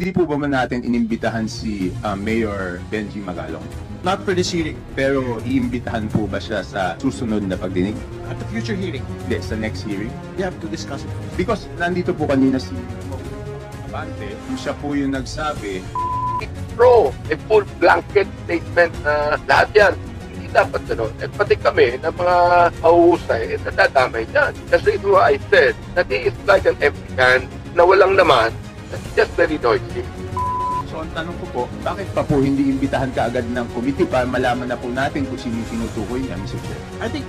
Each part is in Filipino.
Hindi po ba natin inimbitahan si Mayor Benji Magalong? Not for this hearing. Pero iimbitahan po ba siya sa susunod na pagdinig? At the future hearing, Hindi, sa next hearing? we have to discuss it. Because nandito po kanina si Abante, siya po yung nagsabi, Pro, a full blanket statement na lahat yan. Hindi dapat gano'n. At pati kami na mga mahuhusay, nadadamay dyan. Kasi ito I said, that he is like an empty can na walang naman, that's just very noisy. so ang tanong ko po, bakit pa po hindi imbitahan kaagad ng committee para malaman na po natin kung sino yung tinutukoy niya, Mr. Chair? I think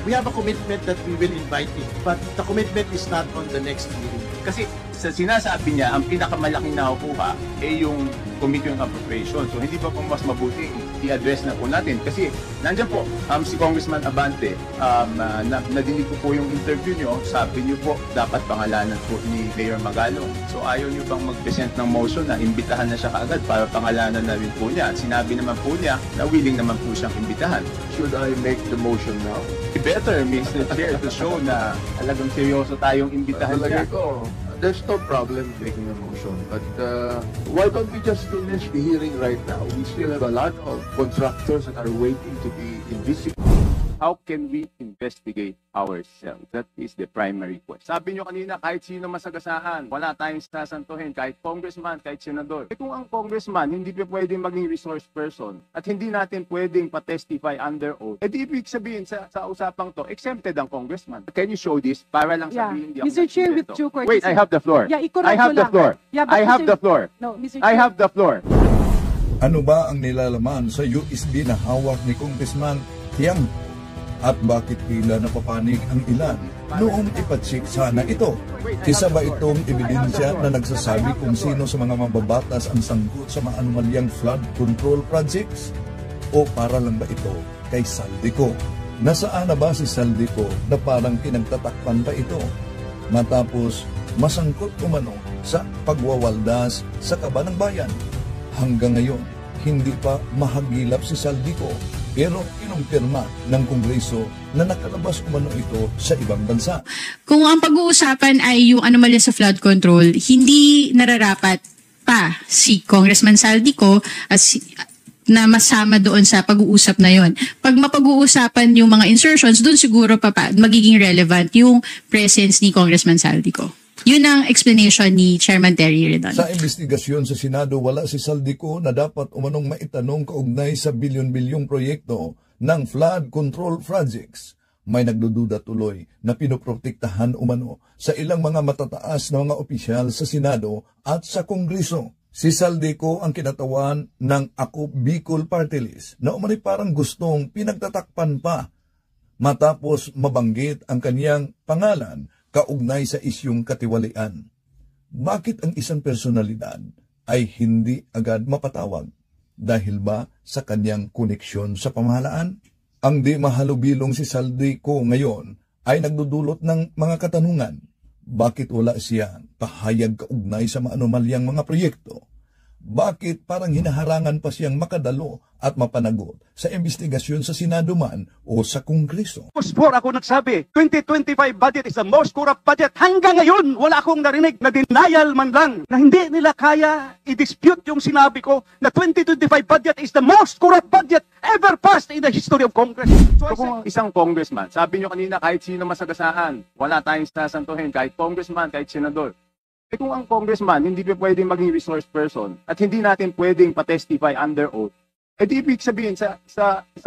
we have a commitment that we will invite him, but the commitment is not on the next hearing. Kasi sa sinasabi niya, ang pinakamalaking nakukuha ay yung Committee on Appropriation. So hindi pa po mas mabuting i-address na po natin. Kasi nandiyan po si Congressman Abante, nadinig ko po yung interview niyo, sabi niyo po dapat pangalanan po ni Mayor Magalong. So ayaw niyo bang mag-present ng motion na imbitahan na siya kaagad para pangalanan na rin po niya. At sinabi naman po niya na willing naman po siyang imbitahan. Should I make the motion now? Better, Mr. Chair, to show na talagang seryoso tayong imbitahan niya. There's no problem making a motion, but why don't we just finish the hearing right now? We still have a lot of contractors that are waiting to be invisible. How can we investigate ourselves? That is the primary question. Sabi nyo kanina, kahit sino masagasaan, wala tayong sasantuhin, kahit congressman, kahit senador. Kung ang congressman hindi pa pwedeng maging resource person at hindi natin pwedeng pa-testify under oath, di ibig sabihin sa usapang to, exempted ang congressman. Can you show this? Para lang sabihin, hindi ako Mr. Chair, with due courtesy. Wait, I have the floor. Yeah, I have the floor. Yeah, I have the floor. No, Mr. I Chair. have the floor. Ano ba ang nilalaman sa USB na hawak ni Congressman Tiang? At bakit tila napapanig ang ilan noong ipatsik sana ito? Isa ba itong ebidensya na nagsasabi kung sino sa mga mababatas ang sangkot sa maanumalyang flood control projects? O para lang ba ito kay Saldico? Nasaan na ba si Saldico na parang pinagtatakpan pa ito? Matapos masangkot umano sa pagwawaldas sa Kabanang Bayan. Hanggang ngayon, hindi pa mahagilap si Saldico. Pero kinumpirma ng Kongreso na nakalabas umano ito sa ibang bansa. Kung ang pag-uusapan ay yung anomalya sa flood control, hindi nararapat pa si Congressman Saldico na masama doon sa pag-uusap na yon. Pag mapag-uusapan yung mga insertions, doon siguro magiging relevant yung presence ni Congressman Saldico. Yun ang explanation ni Chairman Terry Redondo. Sa investigasyon sa Senado, wala si Saldico na dapat umanong maitanong kaugnay sa bilyon-bilyong proyekto ng flood control projects. May nagdududa tuloy na pinoprotektahan umano sa ilang mga matataas na mga opisyal sa Senado at sa Kongreso. Si Saldico ang kinatawan ng Ako Bicol Party List na umani parang gustong pinagtatakpan pa matapos mabanggit ang kaniyang pangalan kaugnay sa isyong katiwalian. Bakit ang isang personalidad ay hindi agad mapatawag? Dahil ba sa kanyang koneksyon sa pamahalaan? Ang di mahalubilong si Saldico ngayon ay nagdudulot ng mga katanungan. Bakit wala siya pahayag kaugnay sa maanumalyang mga proyekto? Bakit parang hinaharangan pa siyang makadalo at mapanagot sa investigasyon sa Senado man o sa Kongreso? Before ako nagsabi, 2025 budget is the most corrupt budget. Hanggang ngayon, wala akong narinig na denial man lang na hindi nila kaya i-dispute yung sinabi ko na 2025 budget is the most corrupt budget ever passed in the history of Congress. So kung isang congressman, sabi nyo kanina kahit sino masagasaan, wala tayong sasantuhin, kahit congressman, kahit senador. Kung ang congressman hindi pa pwedeng maging resource person at hindi natin pwedeng pa-testify under oath, di ibig sabihin sa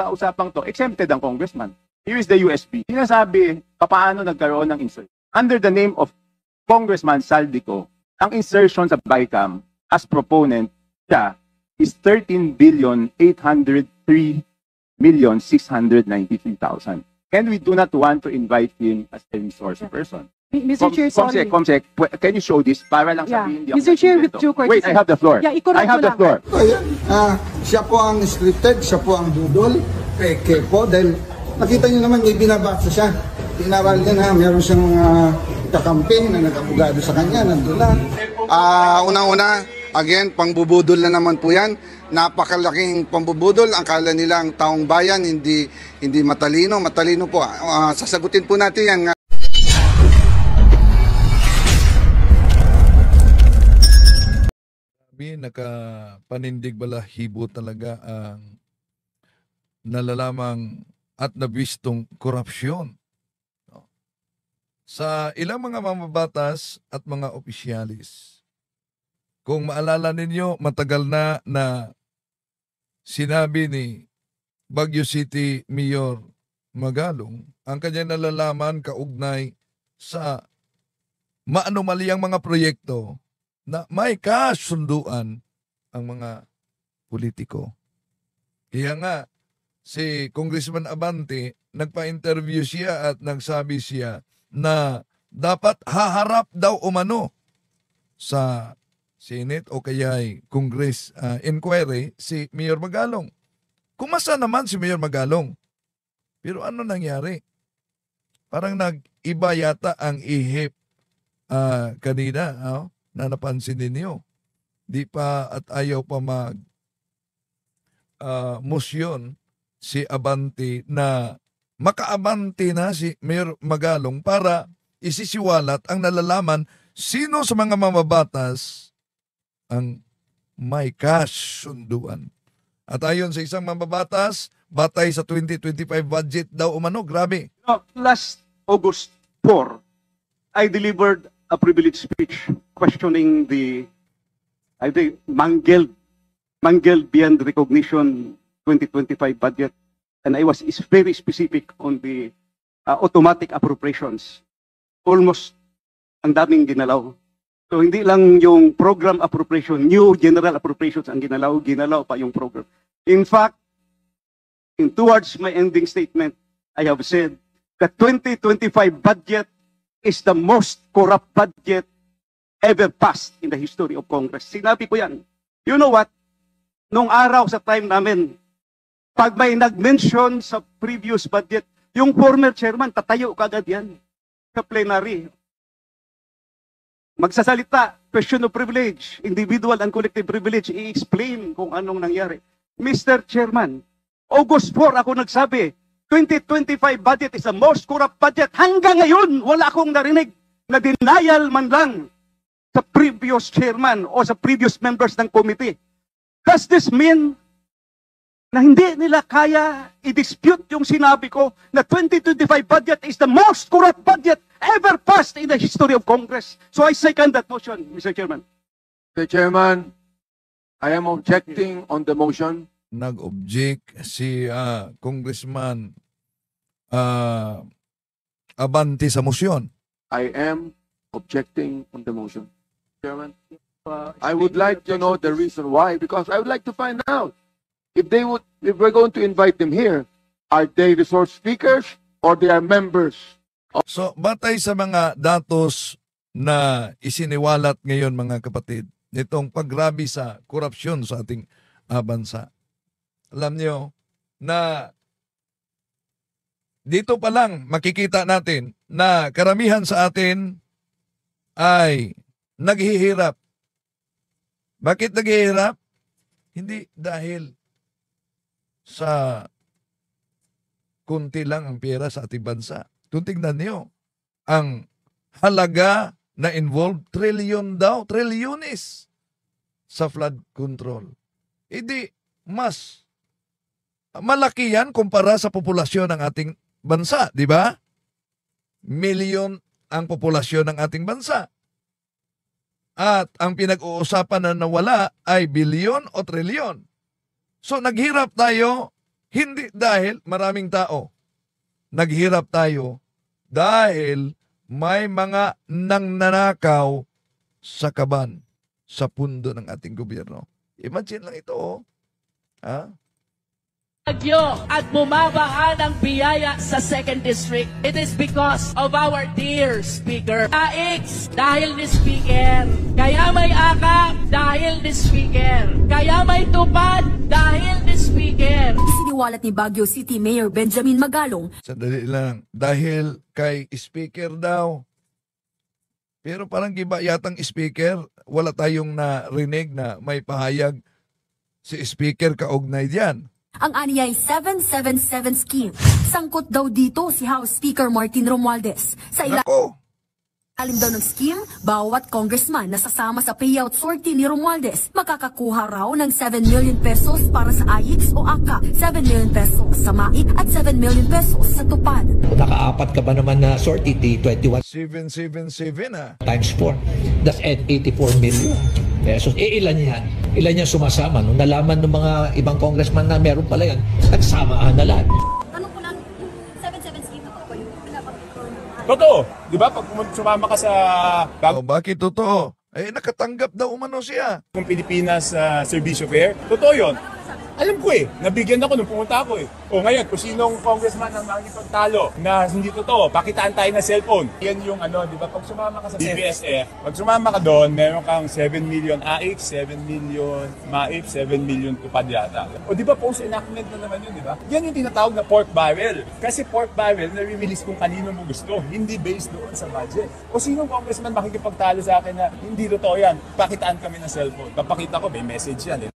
usapang to, exempted ang congressman. Here is the USB. Sinasabi, paano nagkaroon ng insertion. Under the name of Congressman Saldico, ang insertion sa BICAM as proponent siya is 13,803,693,000. And we do not want to invite him as a resource person. Mr. Chair, sorry. Comsec, can you show this para lang sabihin? Mr. Chair, with due courtesy. Wait, I have the floor. Yeah, I have the floor. Siya po ang scripted, siya po ang budol, peke po, dahil nakita niyo naman may binabasa siya. Tinaral niya na meron siyang kakamping na nag-abogado sa kanya, nandun lang. Unang-una, again, pangbubudol na naman po yan. Napakalaking pambubudol. Ang kala nila ang taong bayan, hindi matalino. Matalino po. Sasagutin po natin yan. nakapanindig balahibo talaga ang nalalamang at nabistong korupsyon sa ilang mga mamabatas at mga opisyalis. Kung maalala ninyo, matagal na sinabi ni Baguio City Mayor Magalong ang kanyang nalalaman kaugnay sa maanumalyang mga proyekto na may kasunduan ang mga politiko. Kaya nga, si Congressman Abante, nagpa-interview siya at nagsabi siya na dapat haharap daw umano sa Senate o kaya'y Congress inquiry si Mayor Magalong. Kumasa naman si Mayor Magalong. Pero ano nangyari? Parang nag-iba yata ang ihip kanina na napansin ninyo. Di pa at ayaw pa motion si Abante na makaabante na si Mayor Magalong para isisiwalat ang nalalaman sino sa mga mamabatas ang may kasunduan. At ayon sa isang mamabatas, batay sa 2025 budget daw umano, grabe. Last August 4, I delivered a privileged speech questioning the, I think, mangled beyond recognition 2025 budget. And I was very specific on the automatic appropriations. Almost ang daming ginalaw. So hindi lang yung program appropriation, new general appropriations ang ginalaw pa yung program. In fact, towards my ending statement, I have said the 2025 budget is the most corrupt budget ever passed in the history of Congress. Sinabi ko yan. You know what? Nung araw sa time namin, pag may nag-mention sa previous budget, yung former chairman, tatayo kagad yan sa plenary. Magsasalita, question of privilege, individual and collective privilege, i-explain kung anong nangyari. Mr. Chairman, August 4 ako nagsabi, 2025 budget is the most corrupt budget. Hanggang ngayon, wala akong narinig na denial man lang sa previous chairman o sa previous members ng committee. Does this mean na hindi nila kaya i-dispute yung sinabi ko na 2025 budget is the most corrupt budget ever passed in the history of Congress? So I second that motion, Mr. Chairman. Mr. Chairman, I am objecting on the motion. Nag-object si Congressman Abante sa motion. I am objecting on the motion. Chairman, I would like to know the reason why, because I would like to find out if we're going to invite them here, are they resource speakers or they are members? So, batay sa mga datos na isiniwalat ngayon mga kapatid, nitong paggrabe sa korupsyon sa ating bansa. Alam nyo na dito pa lang makikita natin na karamihan sa atin ay naghihirap. Bakit naghihirap? Hindi dahil sa kunti lang ang pera sa ating bansa. Kung tingnan niyo, ang halaga na involved, trilyones sa flood control. Hindi mas malaki yan kumpara sa populasyon ng ating bansa, di ba? Milyon ang populasyon ng ating bansa. At ang pinag-uusapan na nawala ay bilyon o trilyon. So naghirap tayo hindi dahil maraming tao. Naghirap tayo dahil may mga nangnanakaw sa kaban, sa pundo ng ating gobyerno. Imagine lang ito, oh. Ha? At bumabaha ng biyaya sa 2nd District. It is because of our dear Speaker. Taix, dahil ni Speaker. Kaya may akap, dahil ni Speaker. Kaya may tupad, dahil ni Speaker. Isiniwalat ni Baguio City Mayor Benjamin Magalong. Sandali lang, dahil kay Speaker daw. Pero parang iba yatang Speaker, wala tayong narinig na may pahayag si Speaker kaugnay diyan. Ang anyay 777 scheme. Sangkot daw dito si House Speaker Martin Romualdez. Sa Nako, Alim daw ng scheme, bawat congressman na sasama sa payout sortie ni Romualdez makakakuha raw ng 7 million pesos para sa AIX o AKA, 7 million pesos sa MAIC at 7 million pesos sa TUPAD. Kung nakaapat ka ba naman na sortie, 21 777 times 4, that's 84 million pesos. Ilan yan? Ilan yan sumasama? Nung nalaman ng mga ibang congressman na meron pala yan, nagsamahan na lahat. Tanong ko lang, yung 7-7 scheme na ba yung pinapakita? Totoo. Di ba? Pag sumama ka sa bakit totoo? Eh, nakatanggap daw umano siya. bagong Pilipinas Servicio Fair, totoo yun. Alam ko nabigyan ako nung pumunta ako O ngayon, kung sinong congressman ang makikipagtalo na hindi totoo, pakitaan tayo ng cellphone. Yan yung di ba, pag sumama ka sa DBSF, pag sumama ka doon, meron kang 7 million AIC, 7 million MAIP, 7 million TUPAD yata. O di ba, post-enactment na naman yun, di ba? Yan yung tinatawag na pork barrel. Kasi pork barrel, nare-release kung kanino mo gusto, hindi based doon sa budget. O sinong congressman makikipagtalo sa akin na hindi totoo yan, pakitaan kami ng cellphone. Papakita ko, may message yan.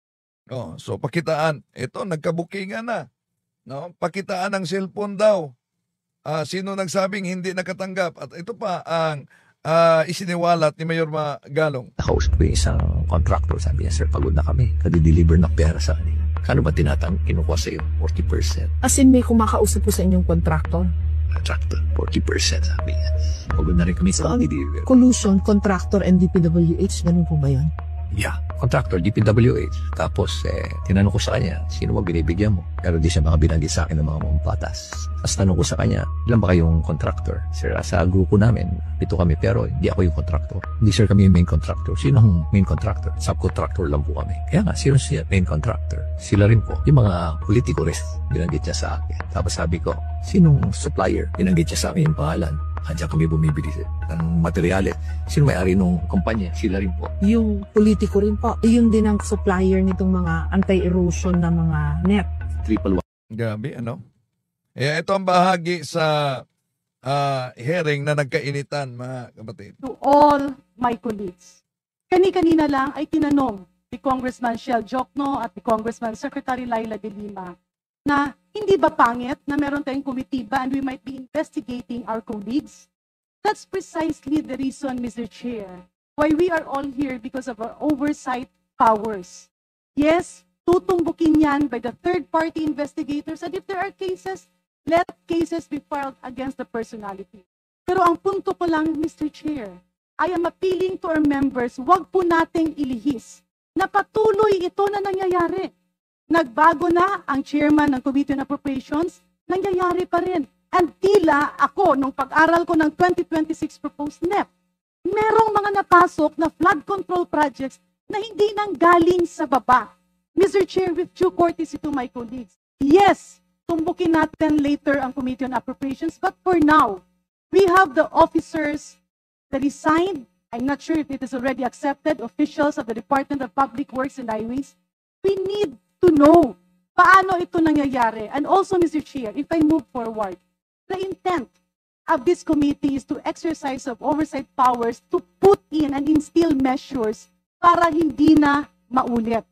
So pakitaan. Ito, nagkabukingan na. No? Pakitaan ng cellphone daw. Sino nagsabing hindi nakatanggap? At ito pa ang isiniwalat ni Mayor Magalong. Nakausap ko yung isang contractor, sabi niya, sir, pagod na kami. Kadi-deliver ng pera sa kanila. Kano ba kinukuha sa iyo? 40%. As in, may kumakausap po sa inyong contractor? Contractor, 40% sabi niya. Pagod na rin kami sa deliver. Collusion, contractor, and DPWH, ganun po ba yun? Yeah, contractor, DPWH. Tapos, tinanong ko sa kanya, sino mo binibigyan mo? Pero di siya mga binanggit sa akin ng mga mampatas. Tapos tanong ko sa kanya, ilan ba kayong contractor? Sir, sa grupo namin, 7 kami, pero hindi ako yung contractor. Hindi sir kami yung main contractor. Sino ang main contractor? Subcontractor lang po kami. Kaya nga, sino siya main contractor? Sila rin po. Yung mga politiko rin, binanggit niya sa akin. Tapos sabi ko, sinong supplier? Binanggit niya sa akin yung pangalan. Andiyan kami bumibili ng materyales. Sino may-ari nung kumpanya? Sila rin po. Yung politiko rin po, yun din ang supplier nitong mga anti-erosion na mga net. Triple 1. Gabi, ano? Ito ang bahagi sa hearing na nagkainitan, mga kapatid. To all my colleagues, kanina lang ay tinanong ni Congressman Shell Jokno at ni Congressman Secretary Laila De Lima na hindi ba pangit na meron tayong komitiba and we might be investigating our colleagues? That's precisely the reason, Mr. Chair, why we are all here because of our oversight powers. Yes, tutumbukin yan by the third-party investigators, and if there are cases, let cases be filed against the personality. Pero ang punto ko lang, Mr. Chair, I am appealing to our members, wag po nating ilihis na patuloy ito na nangyayari. Nagbago na ang chairman ng Committee on Appropriations, nangyayari pa rin. And tila ako, nung pag-aral ko ng 2026 proposed NEP, merong mga napasok na flood control projects na hindi nang galing sa baba. Mr. Chair, with due courtesy to my colleagues, yes, tumbukin natin later ang Committee on Appropriations, but for now, we have the officers that resigned. I'm not sure if it is already accepted, officials of the Department of Public Works and Highways. We need to know paano ito nangyayari. And also, Mr. Chair, if I move forward, the intent of this committee is to exercise of oversight powers to put in and instill measures para hindi na maulit.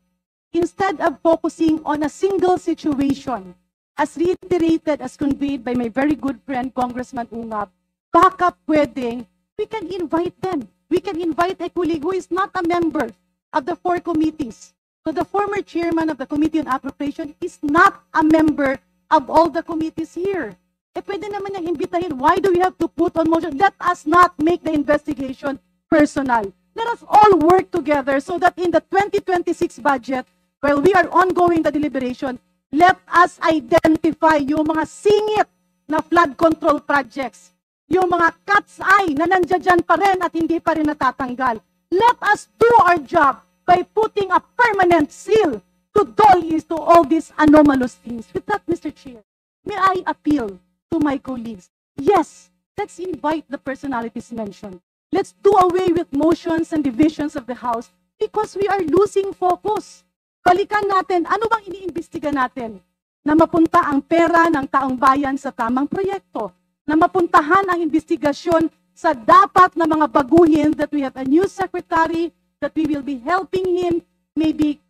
Instead of focusing on a single situation, as reiterated, as conveyed by my very good friend, Congressman Ungab, baka pwedeng, we can invite them. We can invite a colleague who is not a member of the 4 committees. So the former chairman of the Committee on Appropriation is not a member of all the committees here. Pwede naman niyang imbitahin. Why do we have to put on motion? Let us not make the investigation personal. Let us all work together so that in the 2026 budget, while we are ongoing the deliberation, let us identify yung mga singit na flood control projects, yung mga cat's eye na nandiyan pa rin at hindi pa rin natatanggal. Let us do our job by putting a permanent seal to to all these anomalous things. With that, Mr. Chair, may I appeal to my colleagues? Yes, let's invite the personalities mentioned. Let's do away with motions and divisions of the House because we are losing focus. Balikan natin, ano bang iniimbestiga natin? Na mapunta ang pera ng taong bayan sa tamang proyekto. Na mapuntahan ang investigasyon sa dapat na mga baguhin, that we have a new secretary, that we will be helping him, maybe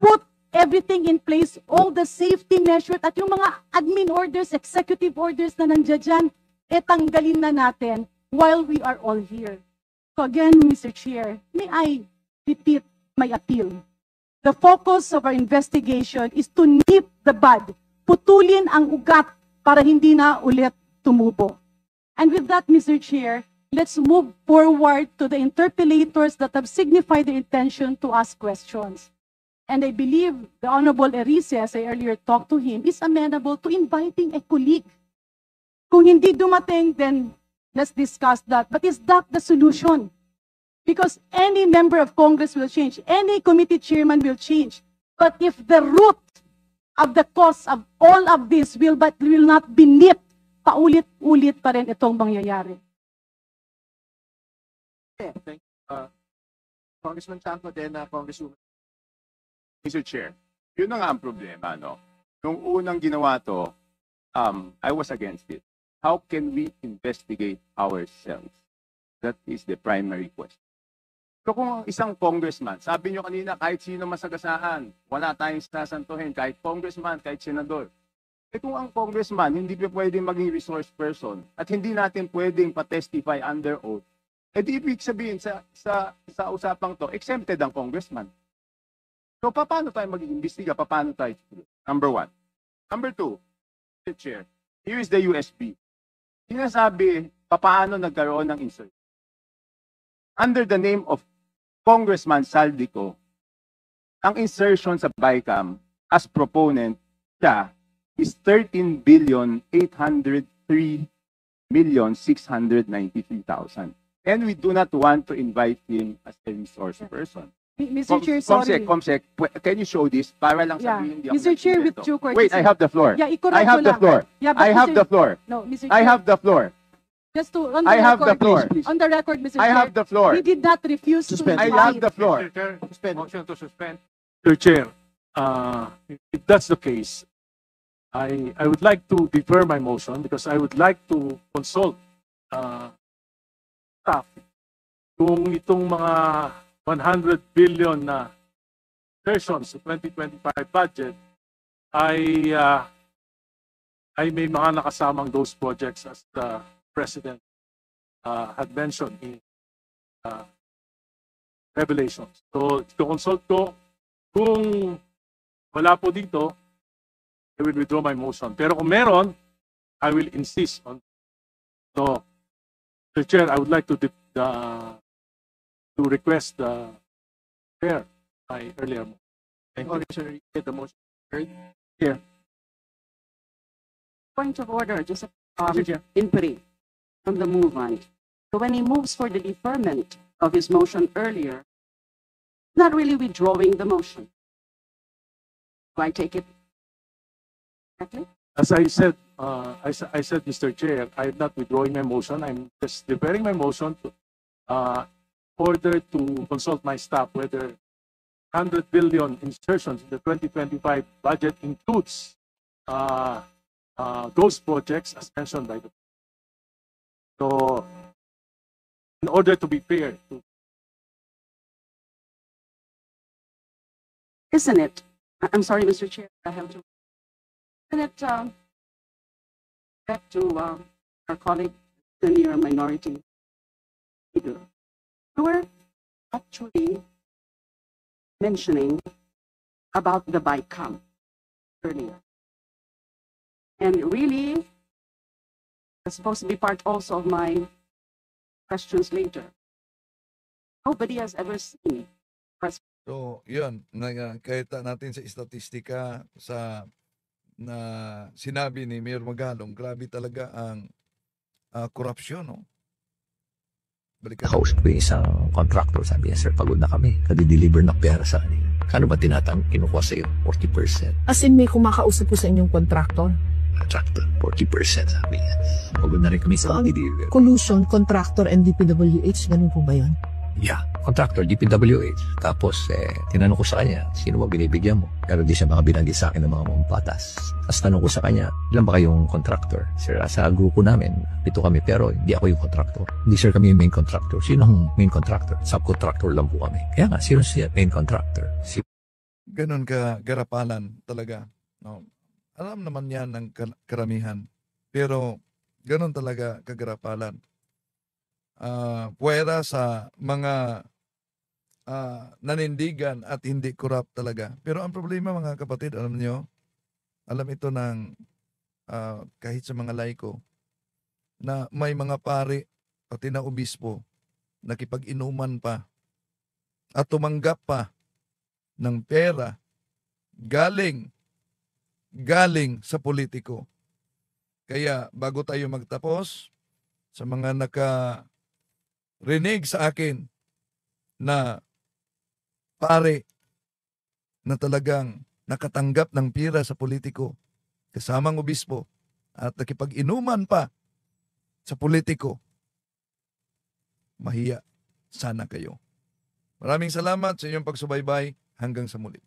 put everything in place, all the safety measures, at yung mga admin orders, executive orders na nandiyan dyan, tanggalin na natin. while we are all here. So again, Mr. Chair, may I repeat my appeal? The focus of our investigation is to nip the bud, putulin ang ugat para hindi na ulit tumubo. And with that, Mr. Chair, let's move forward to the interpellators that have signified their intention to ask questions. And I believe the Honorable Erice, as I earlier talked to him, is amenable to inviting a colleague. Kung hindi dumating, then let's discuss that. But is that the solution? Because any member of Congress will change, any committee chairman will change. But if the root of the cause of all of this will not be nipped, paulit-ulit pa rin itong mangyayari. Thank you. Congressman Chanco, then Congresswoman. Mr. Chair, yun na nga ang problema, no? Nung unang ginawa to, I was against it. How can we investigate ourselves? That is the primary question. So kung isang congressman, sabi nyo kanina, kahit sino masagasaan, wala tayong sasantuhin, kahit congressman, kahit senador. Eh kung ang congressman, hindi pa pwedeng maging resource person at hindi natin pwedeng pa-testify under oath, eh di ibig sabihin sa usapang to, exempted ang congressman. So paano tayo mag-iimbestiga? Paano tayo? Number one. Number two, Mr. Chair, here is the USB. Sinasabi, paano nagkaroon ng insert? Under the name of Congressman Saldico, ang insertion sa BICAM as proponent siya is 13,803,693,000. And we do not want to invite him as a resource person. Mr. Chair, sorry. Comsec, can you show this? Para lang sabihin, hindi ako Mr. Chair, with nagsimbento. due courtesy. Wait, I have the floor. Yeah, I have the floor. Yeah, I have the floor. No, Mr. Chair. I have the floor. Just to, on the I have record, the floor. On the record, Mr. Chair. I have the floor. We did not refuse to I invite. have the floor. Motion to suspend. Mr. Chair, if that's the case, I would like to defer my motion because I would like to consult staff kung itong mga 100 billion na versions sa 2025 budget ay may mga nakasamang those projects as the President had mentioned in Revelations. So, consult ko kung wala po dito, I will withdraw my motion. Pero kung meron, I will insist on. So, Mr. Chair, I would like to request the chair my earlier motion. Thank you. Get the motion heard. Here. Point of order, just input from the movement. So when he moves for the deferment of his motion earlier, not really withdrawing the motion. Do I take it correctly? As I said, I said, Mr. Chair, I'm not withdrawing my motion. I'm just deferring my motion to order to consult my staff whether 100 billion insertions in the 2025 budget includes those projects as mentioned by the. So, in order to be fair, isn't it? I'm sorry, Mr. Chair, I have to. Isn't it back to our colleague, the near minority leader? We were actually mentioning about the BICAM earlier. And really, it's supposed to be part also of my questions later. Nobody has ever seen. So, yun, nakita natin sa statistika sa na sinabi ni Mayor Magalong, grabe talaga ang korupsyon, no? Nakausap ko yung isang contractor, sabi niya, sir, pagod na kami. Kadi-deliver na pera sa kanila. Kano ba kinukuha sa'yo? 40%. As in, may kumakausap po sa inyong contractor? Contractor, 40%, sabi niya. Pagod na rin kami sa deliver. Collusion, contractor, and DPWH, ganun po ba yun? Yeah, contractor, DPWH. Tapos, tinanong ko sa kanya, sino ba binibigyan mo? Pero di siya mga binanggit sa akin ng mga mampatas. Tapos tanong ko sa kanya, ilan ba kayong contractor? Sir, sa grupo namin, 7 kami, pero hindi ako yung contractor. Hindi sir kami yung main contractor. Sino ang main contractor? Subcontractor lang po kami. Kaya nga, sino siya main contractor? Ganon ka garapalan talaga. No? Alam naman yan ng karamihan. Pero ganon talaga kagarapalan. puwera sa mga nanindigan at hindi corrupt talaga. Pero ang problema mga kapatid, alam nyo, alam ito ng kahit sa mga laiko, na may mga pari, pati na obispo, nakipag-inuman pa at tumanggap pa ng pera galing sa politiko. Kaya bago tayo magtapos, sa mga nakarinig sa akin na pare na talagang nakatanggap ng pira sa politiko, kasamang obispo, at nakipag-inuman pa sa politiko, mahiya sana kayo. Maraming salamat sa inyong pagsubaybay. Hanggang sa muli.